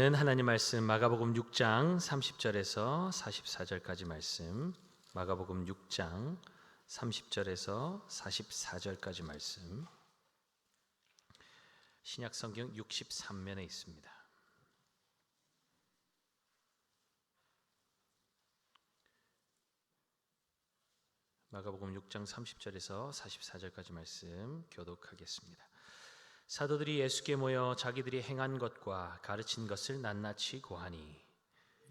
오늘은 하나님 말씀 마가복음 6장 30절에서 44절까지 말씀, 마가복음 6장 30절에서 44절까지 말씀, 신약성경 63면에 있습니다. 마가복음 6장 30절에서 44절까지 말씀 교독하겠습니다. 사도들이 예수께 모여 자기들이 행한 것과 가르친 것을 낱낱이 고하니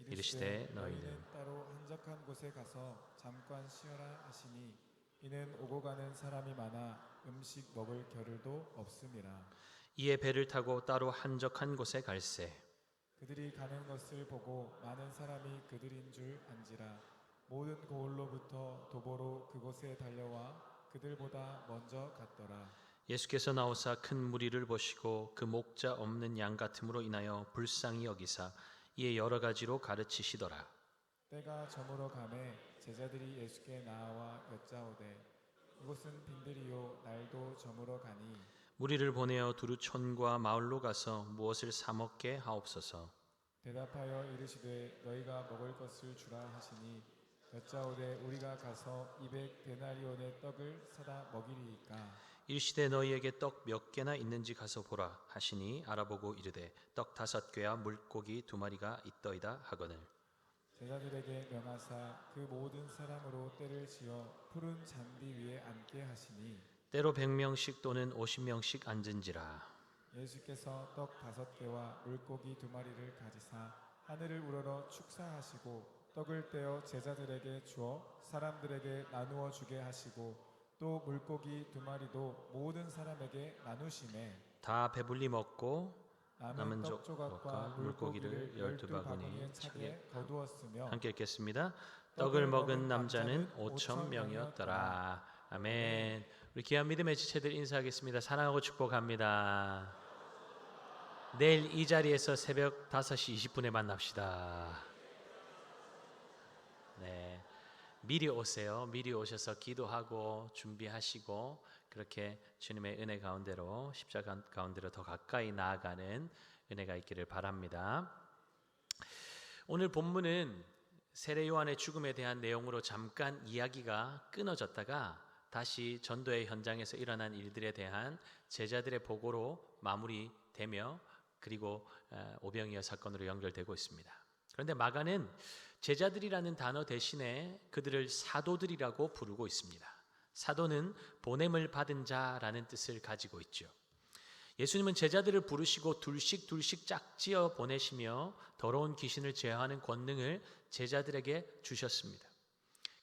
이르시되 너희는 따로 한적한 곳에 가서 잠깐 쉬어라 하시니 이는 오고 가는 사람이 많아 음식 먹을 겨를도 없음이라. 이에 배를 타고 따로 한적한 곳에 갈새 그들이 가는 것을 보고 많은 사람이 그들인 줄 안지라. 모든 고을로부터 도보로 그곳에 달려와 그들보다 먼저 갔더라. 예수께서 나오사 큰 무리를 보시고 그 목자 없는 양 같음으로 인하여 불쌍히 여기사 이에 여러 가지로 가르치시더라. 때가 저물어 가매 제자들이 예수께 나와 여짜오되 이곳은 빈들이요 날도 저물어 가니 무리를 보내어 두루 촌과 마을로 가서 무엇을 사 먹게 하옵소서. 대답하여 이르시되 너희가 먹을 것을 주라 하시니 여짜오되 우리가 가서 200데나리온의 떡을 사다 먹이리이까. 이르시되 너희에게 떡 몇 개나 있는지 가서 보라 하시니 알아보고 이르되 떡 5개와 물고기 2마리가 있더이다 하거늘 제자들에게 명하사 그 모든 사람으로 때를 지어 푸른 잔디 위에 앉게 하시니 때로 100명씩 또는 50명씩 앉은지라. 예수께서 떡 5개와 물고기 2마리를 가지사 하늘을 우러러 축사하시고 떡을 떼어 제자들에게 주어 사람들에게 나누어 주게 하시고 또 물고기 2마리도 모든 사람에게 나누시매 다 배불리 먹고 남은 떡 조각과 물고기를 12바구니에 차게 거두었으며 함께 읽겠습니다. 떡을 먹은 남자는 5,000명이었더라. 아멘. 우리 귀한 믿음의 지체들 인사하겠습니다. 사랑하고 축복합니다. 내일 이 자리에서 새벽 5시 20분에 만납시다. 네, 미리 오세요. 미리 오셔서 기도하고 준비하시고 그렇게 주님의 은혜 가운데로 십자가 가운데로 더 가까이 나아가는 은혜가 있기를 바랍니다. 오늘 본문은 세례 요한의 죽음에 대한 내용으로 잠깐 이야기가 끊어졌다가 다시 전도의 현장에서 일어난 일들에 대한 제자들의 보고로 마무리되며 그리고 오병이어 사건으로 연결되고 있습니다. 그런데 마가는 제자들이라는 단어 대신에 그들을 사도들이라고 부르고 있습니다. 사도는 보냄을 받은 자라는 뜻을 가지고 있죠. 예수님은 제자들을 부르시고 둘씩 짝지어 보내시며 더러운 귀신을 제어하는 권능을 제자들에게 주셨습니다.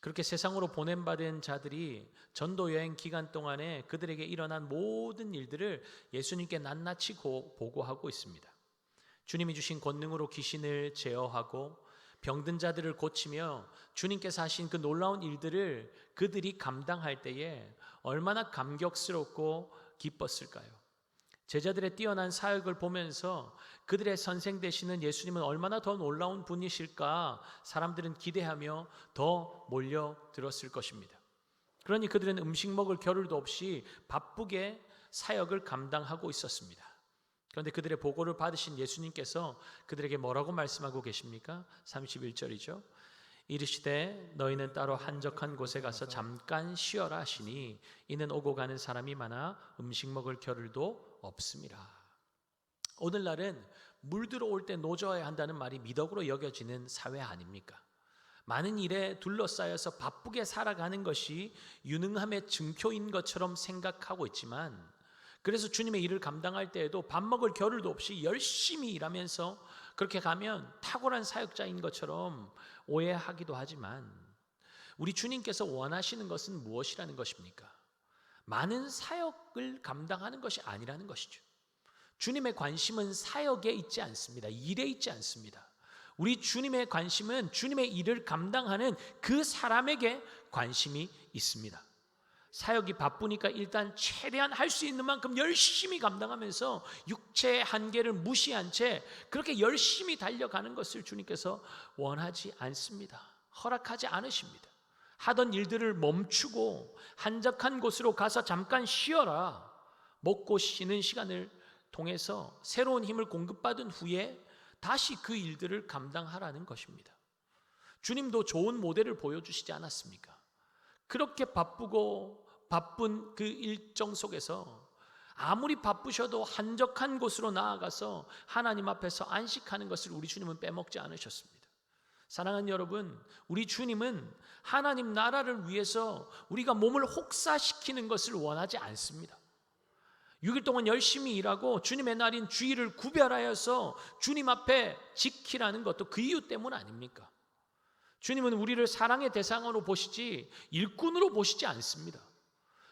그렇게 세상으로 보냄받은 자들이 전도 여행 기간 동안에 그들에게 일어난 모든 일들을 예수님께 낱낱이 보고하고 있습니다. 주님이 주신 권능으로 귀신을 제어하고 병든 자들을 고치며 주님께서 하신 그 놀라운 일들을 그들이 감당할 때에 얼마나 감격스럽고 기뻤을까요? 제자들의 뛰어난 사역을 보면서 그들의 선생 되시는 예수님은 얼마나 더 놀라운 분이실까 사람들은 기대하며 더 몰려들었을 것입니다. 그러니 그들은 음식 먹을 겨를도 없이 바쁘게 사역을 감당하고 있었습니다. 그런데 그들의 보고를 받으신 예수님께서 그들에게 뭐라고 말씀하고 계십니까? 31절이죠. 이르시되 너희는 따로 한적한 곳에 가서 잠깐 쉬어라 하시니 이는 오고 가는 사람이 많아 음식 먹을 겨를도 없음이라. 오늘날은 물 들어올 때 노져야 한다는 말이 미덕으로 여겨지는 사회 아닙니까? 많은 일에 둘러싸여서 바쁘게 살아가는 것이 유능함의 증표인 것처럼 생각하고 있지만 그래서 주님의 일을 감당할 때에도 밥 먹을 겨를도 없이 열심히 일하면서 그렇게 가면 탁월한 사역자인 것처럼 오해하기도 하지만 우리 주님께서 원하시는 것은 무엇이라는 것입니까? 많은 사역을 감당하는 것이 아니라는 것이죠. 주님의 관심은 사역에 있지 않습니다. 일에 있지 않습니다. 우리 주님의 관심은 주님의 일을 감당하는 그 사람에게 관심이 있습니다. 사역이 바쁘니까 일단 최대한 할 수 있는 만큼 열심히 감당하면서 육체의 한계를 무시한 채 그렇게 열심히 달려가는 것을 주님께서 원하지 않습니다. 허락하지 않으십니다. 하던 일들을 멈추고 한적한 곳으로 가서 잠깐 쉬어라. 먹고 쉬는 시간을 통해서 새로운 힘을 공급받은 후에 다시 그 일들을 감당하라는 것입니다. 주님도 좋은 모델을 보여주시지 않았습니까? 그렇게 바쁜 그 일정 속에서 아무리 바쁘셔도 한적한 곳으로 나아가서 하나님 앞에서 안식하는 것을 우리 주님은 빼먹지 않으셨습니다. 사랑하는 여러분, 우리 주님은 하나님 나라를 위해서 우리가 몸을 혹사시키는 것을 원하지 않습니다. 6일 동안 열심히 일하고 주님의 날인 주일을 구별하여서 주님 앞에 지키라는 것도 그 이유 때문 아닙니까? 주님은 우리를 사랑의 대상으로 보시지 일꾼으로 보시지 않습니다.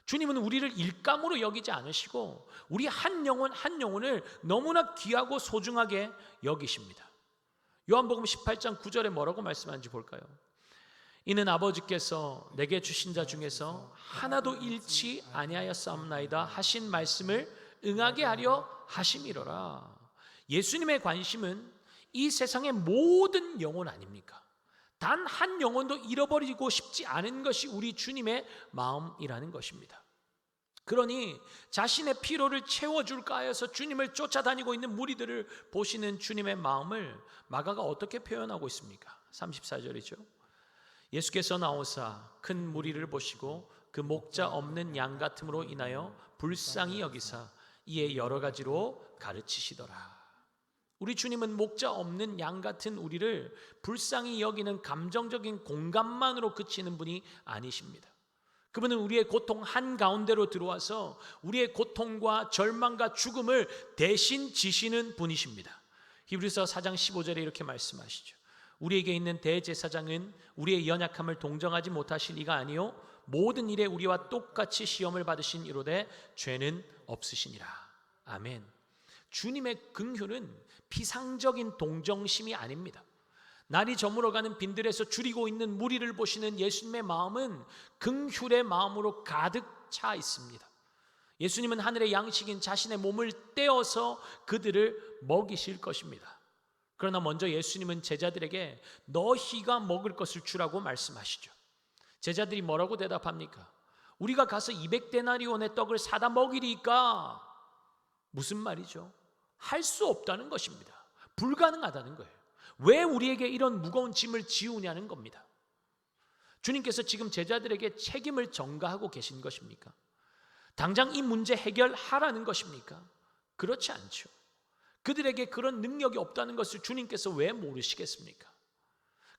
주님은 우리를 일감으로 여기지 않으시고 우리 한 영혼 한 영혼을 너무나 귀하고 소중하게 여기십니다. 요한복음 18장 9절에 뭐라고 말씀하는지 볼까요? 이는 아버지께서 내게 주신 자 중에서 하나도 잃지 아니하였사옵나이다 하신 말씀을 응하게 하려 하심이로라. 예수님의 관심은 이 세상의 모든 영혼 아닙니까? 단 한 영혼도 잃어버리고 싶지 않은 것이 우리 주님의 마음이라는 것입니다. 그러니 자신의 피로를 채워줄까 하여서 주님을 쫓아다니고 있는 무리들을 보시는 주님의 마음을 마가가 어떻게 표현하고 있습니까? 34절이죠. 예수께서 나오사 큰 무리를 보시고 그 목자 없는 양 같음으로 인하여 불쌍히 여기사 이에 여러 가지로 가르치시더라. 우리 주님은 목자 없는 양 같은 우리를 불쌍히 여기는 감정적인 공감만으로 그치는 분이 아니십니다. 그분은 우리의 고통 한가운데로 들어와서 우리의 고통과 절망과 죽음을 대신 지시는 분이십니다. 히브리서 4장 15절에 이렇게 말씀하시죠. 우리에게 있는 대제사장은 우리의 연약함을 동정하지 못하실 이가 아니요 모든 일에 우리와 똑같이 시험을 받으신 이로되 죄는 없으시니라. 아멘. 주님의 긍휼은 피상적인 동정심이 아닙니다. 날이 저물어가는 빈들에서 줄이고 있는 무리를 보시는 예수님의 마음은 긍휼의 마음으로 가득 차 있습니다. 예수님은 하늘의 양식인 자신의 몸을 떼어서 그들을 먹이실 것입니다. 그러나 먼저 예수님은 제자들에게 너희가 먹을 것을 주라고 말씀하시죠. 제자들이 뭐라고 대답합니까? 우리가 가서 200데나리온의 떡을 사다 먹이리까? 무슨 말이죠? 할 수 없다는 것입니다. 불가능하다는 거예요. 왜 우리에게 이런 무거운 짐을 지우냐는 겁니다. 주님께서 지금 제자들에게 책임을 전가하고 계신 것입니까? 당장 이 문제 해결하라는 것입니까? 그렇지 않죠. 그들에게 그런 능력이 없다는 것을 주님께서 왜 모르시겠습니까?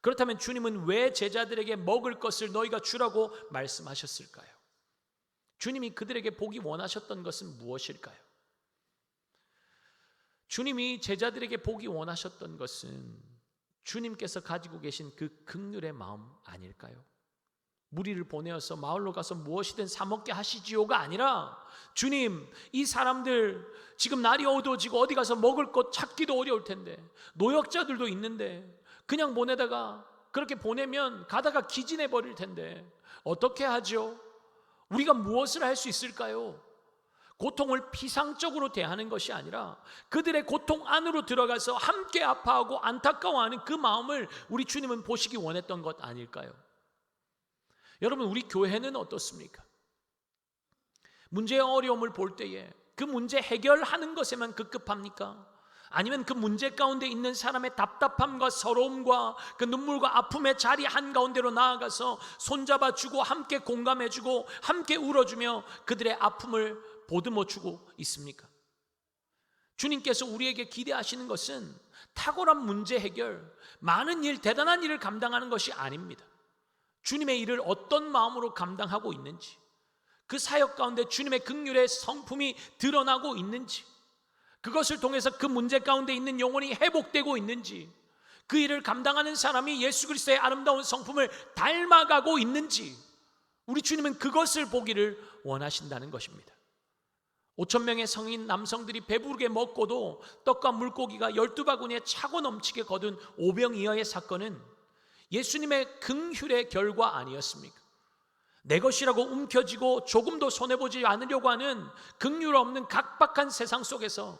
그렇다면 주님은 왜 제자들에게 먹을 것을 너희가 주라고 말씀하셨을까요? 주님이 그들에게 보기 원하셨던 것은 무엇일까요? 주님이 제자들에게 보기 원하셨던 것은 주님께서 가지고 계신 그 긍휼의 마음 아닐까요? 무리를 보내어서 마을로 가서 무엇이든 사 먹게 하시지요가 아니라 주님, 이 사람들 지금 날이 어두워지고 어디 가서 먹을 것 찾기도 어려울 텐데 노역자들도 있는데 그냥 보내다가 그렇게 보내면 가다가 기진해 버릴 텐데 어떻게 하죠? 우리가 무엇을 할 수 있을까요? 고통을 피상적으로 대하는 것이 아니라 그들의 고통 안으로 들어가서 함께 아파하고 안타까워하는 그 마음을 우리 주님은 보시기 원했던 것 아닐까요? 여러분, 우리 교회는 어떻습니까? 문제의 어려움을 볼 때에 그 문제 해결하는 것에만 급급합니까? 아니면 그 문제 가운데 있는 사람의 답답함과 서러움과 그 눈물과 아픔의 자리 한가운데로 나아가서 손잡아주고 함께 공감해주고 함께 울어주며 그들의 아픔을 보듬어주고 있습니까? 주님께서 우리에게 기대하시는 것은 탁월한 문제 해결, 많은 일, 대단한 일을 감당하는 것이 아닙니다. 주님의 일을 어떤 마음으로 감당하고 있는지, 그 사역 가운데 주님의 긍휼의 성품이 드러나고 있는지, 그것을 통해서 그 문제 가운데 있는 영혼이 회복되고 있는지, 그 일을 감당하는 사람이 예수 그리스도의 아름다운 성품을 닮아가고 있는지, 우리 주님은 그것을 보기를 원하신다는 것입니다. 5,000명의 성인 남성들이 배부르게 먹고도 떡과 물고기가 12바구니에 차고 넘치게 거둔 오병이어의 사건은 예수님의 긍휼의 결과 아니었습니까? 내 것이라고 움켜쥐고 조금도 손해보지 않으려고 하는 긍휼 없는 각박한 세상 속에서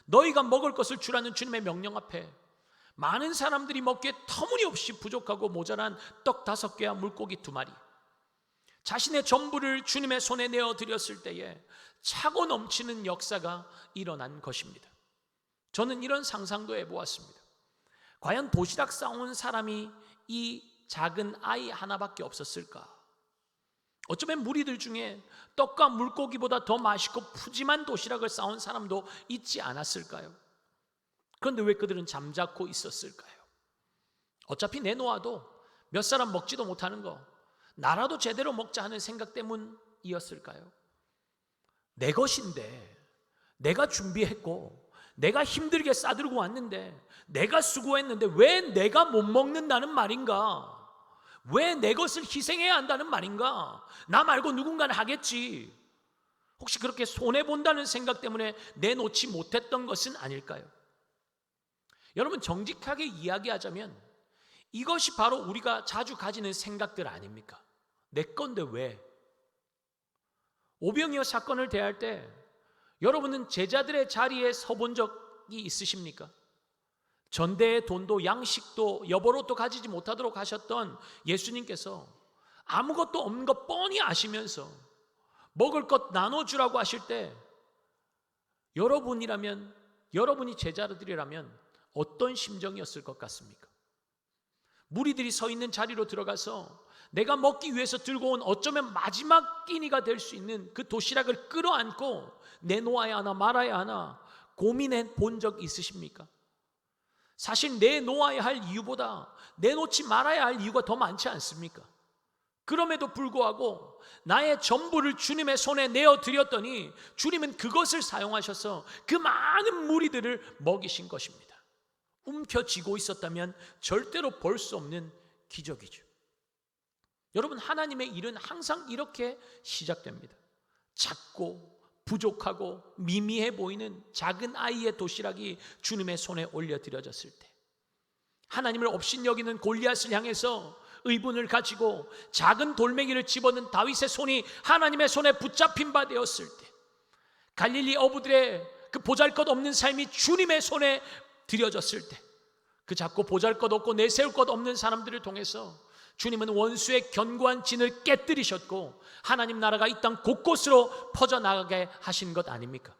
너희가 먹을 것을 주라는 주님의 명령 앞에 많은 사람들이 먹기에 터무니없이 부족하고 모자란 떡 5개와 물고기 2마리, 자신의 전부를 주님의 손에 내어드렸을 때에 차고 넘치는 역사가 일어난 것입니다. 저는 이런 상상도 해보았습니다. 과연 도시락 싸온 사람이 이 작은 아이 하나밖에 없었을까? 어쩌면 무리들 중에 떡과 물고기보다 더 맛있고 푸짐한 도시락을 싸온 사람도 있지 않았을까요? 그런데 왜 그들은 잠자코 있었을까요? 어차피 내놓아도 몇 사람 먹지도 못하는 거, 나라도 제대로 먹자 하는 생각 때문이었을까요? 내 것인데, 내가 준비했고 내가 힘들게 싸들고 왔는데, 내가 수고했는데 왜 내가 못 먹는다는 말인가? 왜 내 것을 희생해야 한다는 말인가? 나 말고 누군가는 하겠지. 혹시 그렇게 손해본다는 생각 때문에 내놓지 못했던 것은 아닐까요? 여러분, 정직하게 이야기하자면 이것이 바로 우리가 자주 가지는 생각들 아닙니까? 내 건데 왜? 오병이어 사건을 대할 때 여러분은 제자들의 자리에 서본 적이 있으십니까? 전대의 돈도 양식도 여보로도 가지지 못하도록 하셨던 예수님께서 아무것도 없는 것 뻔히 아시면서 먹을 것 나눠주라고 하실 때 여러분이 제자들이라면 어떤 심정이었을 것 같습니까? 무리들이 서 있는 자리로 들어가서 내가 먹기 위해서 들고 온 어쩌면 마지막 끼니가 될 수 있는 그 도시락을 끌어안고 내놓아야 하나 말아야 하나 고민해 본 적 있으십니까? 사실 내놓아야 할 이유보다 내놓지 말아야 할 이유가 더 많지 않습니까? 그럼에도 불구하고 나의 전부를 주님의 손에 내어드렸더니 주님은 그것을 사용하셔서 그 많은 무리들을 먹이신 것입니다. 움켜쥐고 있었다면 절대로 볼 수 없는 기적이죠. 여러분, 하나님의 일은 항상 이렇게 시작됩니다. 작고 부족하고 미미해 보이는 작은 아이의 도시락이 주님의 손에 올려드려졌을 때, 하나님을 업신여기는 골리앗을 향해서 의분을 가지고 작은 돌멩이를 집어넣은 다윗의 손이 하나님의 손에 붙잡힌 바 되었을 때, 갈릴리 어부들의 그 보잘것없는 삶이 주님의 손에 드려졌을 때, 그 작고 보잘것없고 내세울 것 없는 사람들을 통해서 주님은 원수의 견고한 진을 깨뜨리셨고 하나님 나라가 이 땅 곳곳으로 퍼져나가게 하신 것 아닙니까?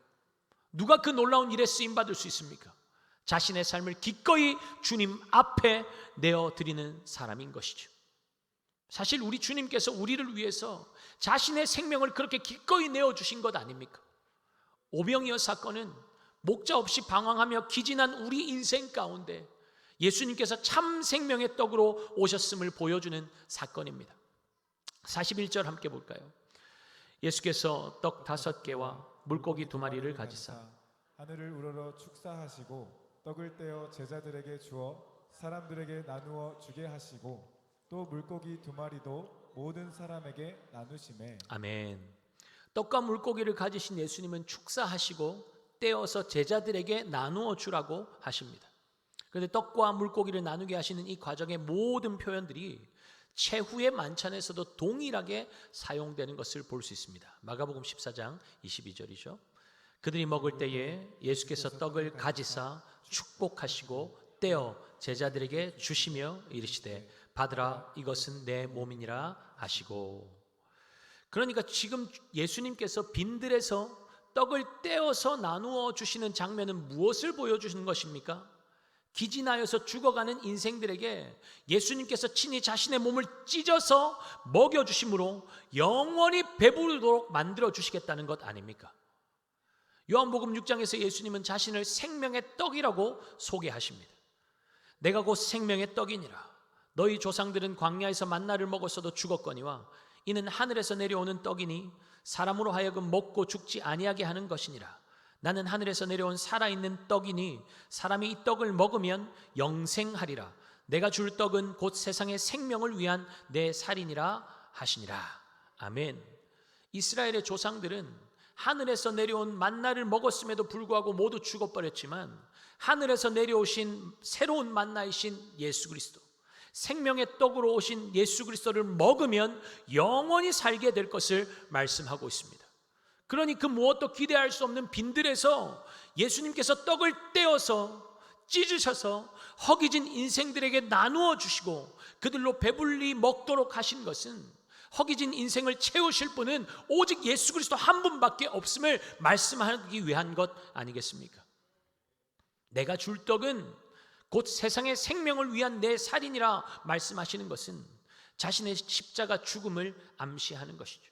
누가 그 놀라운 일에 쓰임받을 수 있습니까? 자신의 삶을 기꺼이 주님 앞에 내어드리는 사람인 것이죠. 사실 우리 주님께서 우리를 위해서 자신의 생명을 그렇게 기꺼이 내어주신 것 아닙니까? 오병이어 사건은 목자 없이 방황하며 기진한 우리 인생 가운데 예수님께서 참 생명의 떡으로 오셨음을 보여주는 사건입니다. 41절 함께 볼까요? 예수께서 떡 5개와 물고기 2마리를 가지사 하늘을 우러러 축사하시고 떡을 떼어 제자들에게 주어 사람들에게 나누어 주게 하시고 또 물고기 2마리도 모든 사람에게 나누시매. 아멘. 떡과 물고기를 가지신 예수님은 축사하시고 떼어서 제자들에게 나누어 주라고 하십니다. 그런데 떡과 물고기를 나누게 하시는 이 과정의 모든 표현들이 최후의 만찬에서도 동일하게 사용되는 것을 볼 수 있습니다. 마가복음 14장 22절이죠. 그들이 먹을 때에 예수께서 떡을 가지사 축복하시고 떼어 제자들에게 주시며 이르시되 받으라, 이것은 내 몸이니라 하시고. 그러니까 지금 예수님께서 빈들에서 떡을 떼어서 나누어 주시는 장면은 무엇을 보여주시는 것입니까? 기진하여서 죽어가는 인생들에게 예수님께서 친히 자신의 몸을 찢어서 먹여주심으로 영원히 배부르도록 만들어주시겠다는 것 아닙니까? 요한복음 6장에서 예수님은 자신을 생명의 떡이라고 소개하십니다. 내가 곧 생명의 떡이니라. 너희 조상들은 광야에서 만나를 먹었어도 죽었거니와 이는 하늘에서 내려오는 떡이니 사람으로 하여금 먹고 죽지 아니하게 하는 것이니라. 나는 하늘에서 내려온 살아있는 떡이니 사람이 이 떡을 먹으면 영생하리라. 내가 줄 떡은 곧 세상의 생명을 위한 내 살이니라 하시니라. 아멘. 이스라엘의 조상들은 하늘에서 내려온 만나를 먹었음에도 불구하고 모두 죽어버렸지만 하늘에서 내려오신 새로운 만나이신 예수 그리스도, 생명의 떡으로 오신 예수 그리스도를 먹으면 영원히 살게 될 것을 말씀하고 있습니다. 그러니 그 무엇도 기대할 수 없는 빈들에서 예수님께서 떡을 떼어서 찢으셔서 허기진 인생들에게 나누어 주시고 그들로 배불리 먹도록 하신 것은 허기진 인생을 채우실 분은 오직 예수 그리스도 한 분밖에 없음을 말씀하기 위한 것 아니겠습니까? 내가 줄 떡은 곧 세상의 생명을 위한 내 살이니라 말씀하시는 것은 자신의 십자가 죽음을 암시하는 것이죠.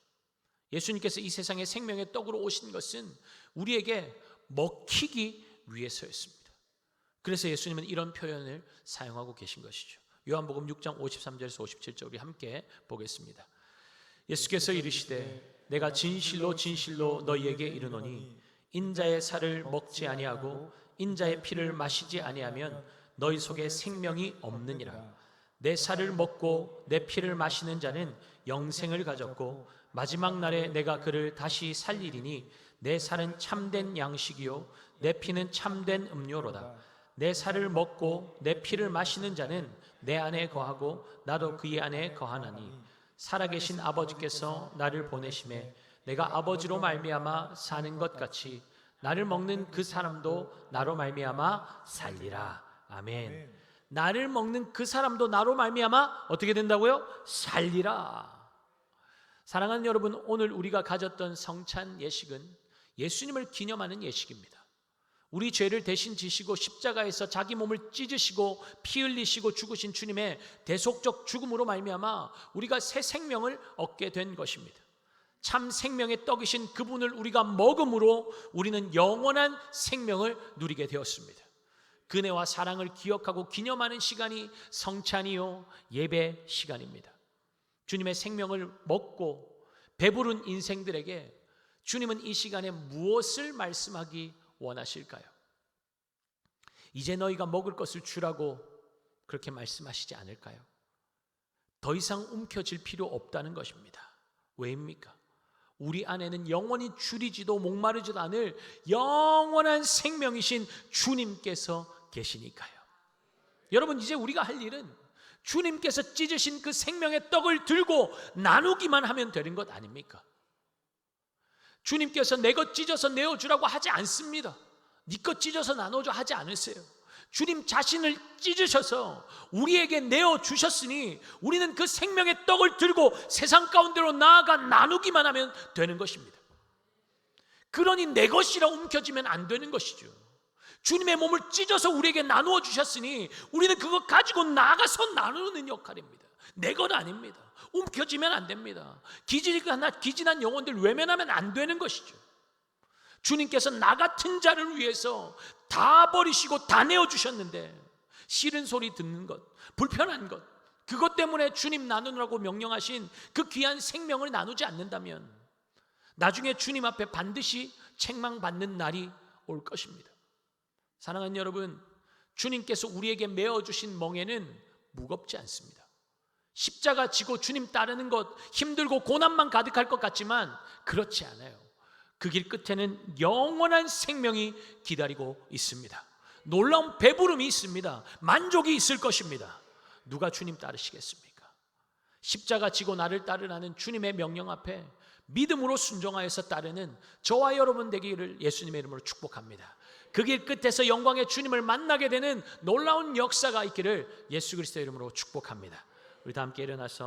예수님께서 이 세상의 생명의 떡으로 오신 것은 우리에게 먹히기 위해서였습니다. 그래서 예수님은 이런 표현을 사용하고 계신 것이죠. 요한복음 6장 53절에서 57절 우리 함께 보겠습니다. 예수께서 이르시되 내가 진실로 진실로 너희에게 이르노니 인자의 살을 먹지 아니하고 인자의 피를 마시지 아니하면 너희 속에 생명이 없느니라. 내 살을 먹고 내 피를 마시는 자는 영생을 가졌고 마지막 날에 내가 그를 다시 살리리니 내 살은 참된 양식이요 내 피는 참된 음료로다. 내 살을 먹고 내 피를 마시는 자는 내 안에 거하고 나도 그의 안에 거하나니 살아계신 아버지께서 나를 보내심에 내가 아버지로 말미암아 사는 것 같이 나를 먹는 그 사람도 나로 말미암아 살리라. 아멘. 나를 먹는 그 사람도 나로 말미암아 어떻게 된다고요? 살리라. 사랑하는 여러분, 오늘 우리가 가졌던 성찬 예식은 예수님을 기념하는 예식입니다. 우리 죄를 대신 지시고 십자가에서 자기 몸을 찢으시고 피 흘리시고 죽으신 주님의 대속적 죽음으로 말미암아 우리가 새 생명을 얻게 된 것입니다. 참 생명의 떡이신 그분을 우리가 먹음으로 우리는 영원한 생명을 누리게 되었습니다. 그네와 사랑을 기억하고 기념하는 시간이 성찬이요 예배 시간입니다. 주님의 생명을 먹고 배부른 인생들에게 주님은 이 시간에 무엇을 말씀하기 원하실까요? 이제 너희가 먹을 것을 주라고 그렇게 말씀하시지 않을까요? 더 이상 움켜질 필요 없다는 것입니다. 왜입니까? 우리 안에는 영원히 줄이지도 목마르지도 않을 영원한 생명이신 주님께서 계시니까요. 여러분, 이제 우리가 할 일은 주님께서 찢으신 그 생명의 떡을 들고 나누기만 하면 되는 것 아닙니까? 주님께서 내 것 찢어서 내어주라고 하지 않습니다. 네 것 찢어서 나눠줘 하지 않으세요. 주님 자신을 찢으셔서 우리에게 내어주셨으니 우리는 그 생명의 떡을 들고 세상 가운데로 나아가 나누기만 하면 되는 것입니다. 그러니 내 것이라 움켜쥐면 안 되는 것이죠. 주님의 몸을 찢어서 우리에게 나누어 주셨으니 우리는 그거 가지고 나가서 나누는 역할입니다. 내 것 아닙니다. 움켜쥐면 안 됩니다. 기진한 영혼들 외면하면 안 되는 것이죠. 주님께서 나 같은 자를 위해서 다 버리시고 다 내어주셨는데 싫은 소리 듣는 것, 불편한 것, 그것 때문에 주님 나누라고 명령하신 그 귀한 생명을 나누지 않는다면 나중에 주님 앞에 반드시 책망받는 날이 올 것입니다. 사랑하는 여러분, 주님께서 우리에게 메어주신 멍에는 무겁지 않습니다. 십자가 지고 주님 따르는 것 힘들고 고난만 가득할 것 같지만 그렇지 않아요. 그 길 끝에는 영원한 생명이 기다리고 있습니다. 놀라운 배부름이 있습니다. 만족이 있을 것입니다. 누가 주님 따르시겠습니까? 십자가 지고 나를 따르라는 주님의 명령 앞에 믿음으로 순종하여서 따르는 저와 여러분 되기를 예수님의 이름으로 축복합니다. 그 길 끝에서 영광의 주님을 만나게 되는 놀라운 역사가 있기를 예수 그리스도의 이름으로 축복합니다. 우리 다 함께 일어나서